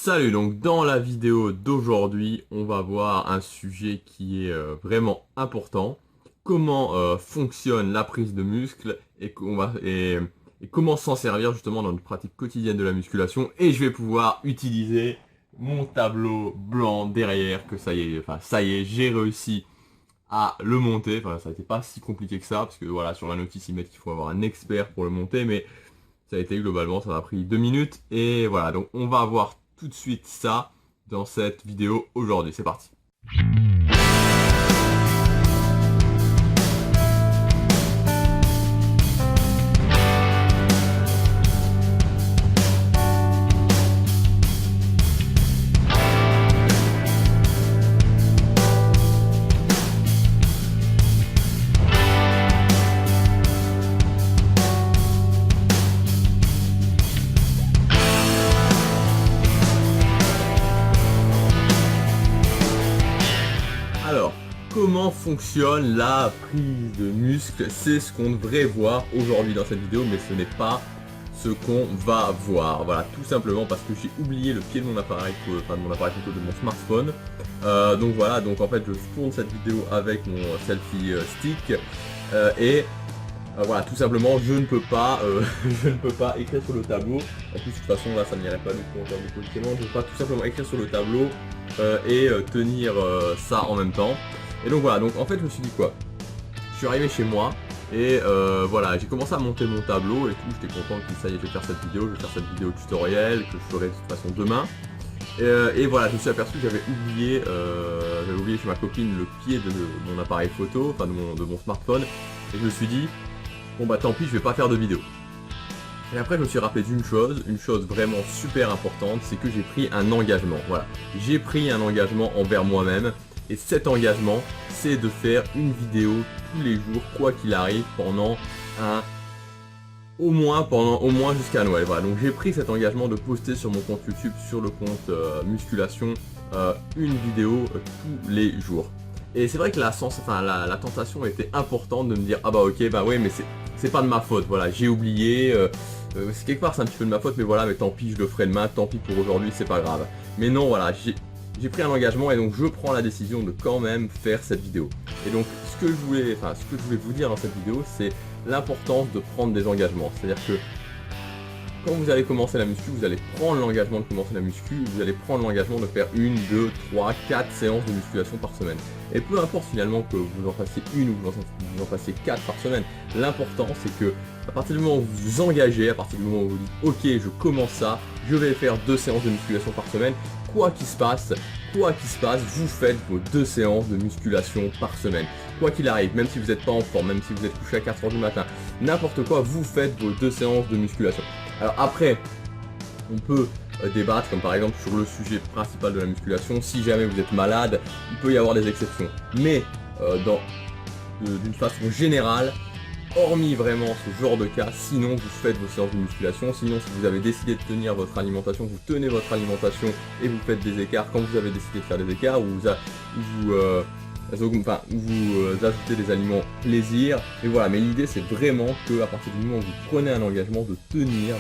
Salut, donc dans la vidéo d'aujourd'hui, on va voir un sujet qui est vraiment important. Comment fonctionne la prise de muscle et comment s'en servir justement dans notre pratique quotidienne de la musculation. Et je vais pouvoir utiliser mon tableau blanc derrière, que ça y est, j'ai réussi à le monter. Enfin, ça n'était pas si compliqué que ça, parce que voilà, sur la notice, ils mettent qu'il faut avoir un expert pour le monter, mais ça a été globalement, ça m'a pris 2 minutes. Et voilà, donc on va voir tout de suite ça dans cette vidéo aujourd'hui. C'est parti. Alors, comment fonctionne la prise de muscle? C'est ce qu'on devrait voir aujourd'hui dans cette vidéo, mais ce n'est pas ce qu'on va voir. Voilà, tout simplement parce que j'ai oublié le pied de mon appareil, de mon appareil photo de mon smartphone. Donc voilà, donc en fait je tourne cette vidéo avec mon selfie stick voilà, tout simplement je ne peux pas je ne peux pas écrire sur le tableau. En plus de toute façon là ça n'irait pas du tout en termes de positionnement. Je ne peux pas tout simplement écrire sur le tableau et tenir ça en même temps. Et donc voilà, donc en fait je me suis dit quoi? Je suis arrivé chez moi et voilà, j'ai commencé à monter mon tableau et tout, j'étais content que ça y est, je vais faire cette vidéo tutoriel que je ferai de toute façon demain. Et voilà, je me suis aperçu que j'avais oublié chez ma copine le pied de mon appareil photo, enfin de mon smartphone, et je me suis dit, bon bah tant pis, je vais pas faire de vidéo. Et après je me suis rappelé d'une chose, une chose vraiment super importante, c'est que j'ai pris un engagement, voilà. J'ai pris un engagement envers moi-même, et cet engagement, c'est de faire une vidéo tous les jours, quoi qu'il arrive, pendant au moins jusqu'à Noël. Voilà, donc j'ai pris cet engagement de poster sur mon compte YouTube, sur le compte musculation, une vidéo tous les jours. Et c'est vrai que la tentation était importante de me dire, ah bah ok, bah ouais, mais c'est pas de ma faute, voilà, j'ai oublié, c'est quelque part c'est un petit peu de ma faute, mais voilà, mais tant pis, je le ferai demain, tant pis pour aujourd'hui, c'est pas grave. Mais non, voilà, j'ai pris un engagement et donc je prends la décision de quand même faire cette vidéo. Et donc ce que je voulais vous dire dans cette vidéo, c'est l'importance de prendre des engagements. C'est-à-dire que quand vous allez commencer la muscu, vous allez prendre l'engagement de commencer la muscu, vous allez prendre l'engagement de faire 1, 2, 3, 4 séances de musculation par semaine. Et peu importe finalement que vous en fassiez une ou vous en fassiez 4 par semaine, l'important c'est que à partir du moment où vous vous engagez, à partir du moment où vous dites ok, je commence ça, je vais faire 2 séances de musculation par semaine, quoi qu'il se passe, vous faites vos 2 séances de musculation par semaine. Quoi qu'il arrive, même si vous n'êtes pas en forme, même si vous êtes couché à 4h du matin, n'importe quoi, vous faites vos 2 séances de musculation. Alors après, on peut débattre, comme par exemple sur le sujet principal de la musculation, si jamais vous êtes malade, il peut y avoir des exceptions. Mais d'une façon générale, hormis vraiment ce genre de cas, sinon vous faites vos séances de musculation, sinon si vous avez décidé de tenir votre alimentation, vous tenez votre alimentation et vous faites des écarts quand vous avez décidé de faire des écarts, ou vous ajoutez des aliments plaisir, et voilà. Mais l'idée c'est vraiment que à partir du moment où vous prenez un engagement, de tenir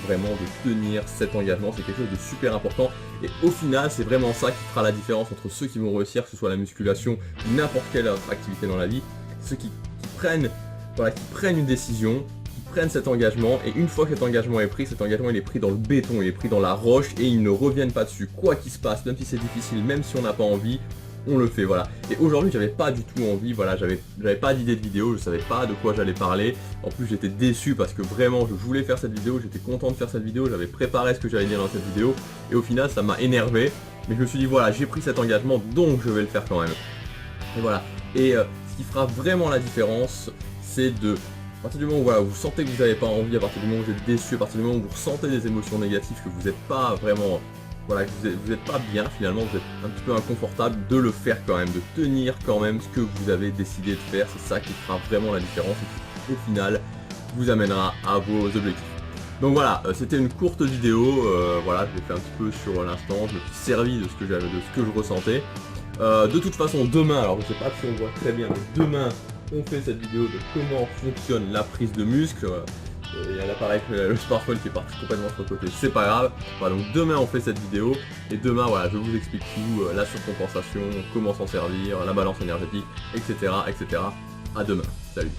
cet engagement, c'est quelque chose de super important, et au final c'est vraiment ça qui fera la différence entre ceux qui vont réussir, que ce soit la musculation ou n'importe quelle autre activité dans la vie, ceux qui prennent une décision, qui prennent cet engagement, et une fois que cet engagement est pris, cet engagement il est pris dans le béton, il est pris dans la roche, et ils ne reviennent pas dessus, quoi qu'il se passe, même si c'est difficile, même si on n'a pas envie, on le fait, voilà. Et aujourd'hui j'avais pas du tout envie, voilà, j'avais pas d'idée de vidéo, je savais pas de quoi j'allais parler, en plus j'étais déçu parce que vraiment je voulais faire cette vidéo, j'étais content de faire cette vidéo, j'avais préparé ce que j'allais dire dans cette vidéo, et au final ça m'a énervé, mais je me suis dit voilà, j'ai pris cet engagement, donc je vais le faire quand même. Et voilà, et ce qui fera vraiment la différence, c'est à partir du moment où voilà, vous sentez que vous n'avez pas envie, à partir du moment où vous êtes déçu, à partir du moment où vous ressentez des émotions négatives, que vous n'êtes pas vraiment, voilà, que vous n'êtes pas bien finalement, vous êtes un petit peu inconfortable, de le faire quand même, de tenir quand même ce que vous avez décidé de faire, c'est ça qui fera vraiment la différence et qui au final vous amènera à vos objectifs. Donc voilà, c'était une courte vidéo, voilà, je l'ai fait un petit peu sur l'instant, je me suis servi de ce que je ressentais. De toute façon demain, alors je sais pas si on voit très bien, mais demain on fait cette vidéo de comment fonctionne la prise de muscle. il y a l'appareil, le smartphone qui est parti complètement sur le côté, c'est pas grave. Voilà, donc demain on fait cette vidéo, et demain voilà, je vous explique tout, la surcompensation, comment s'en servir, la balance énergétique, etc. etc. À demain, salut.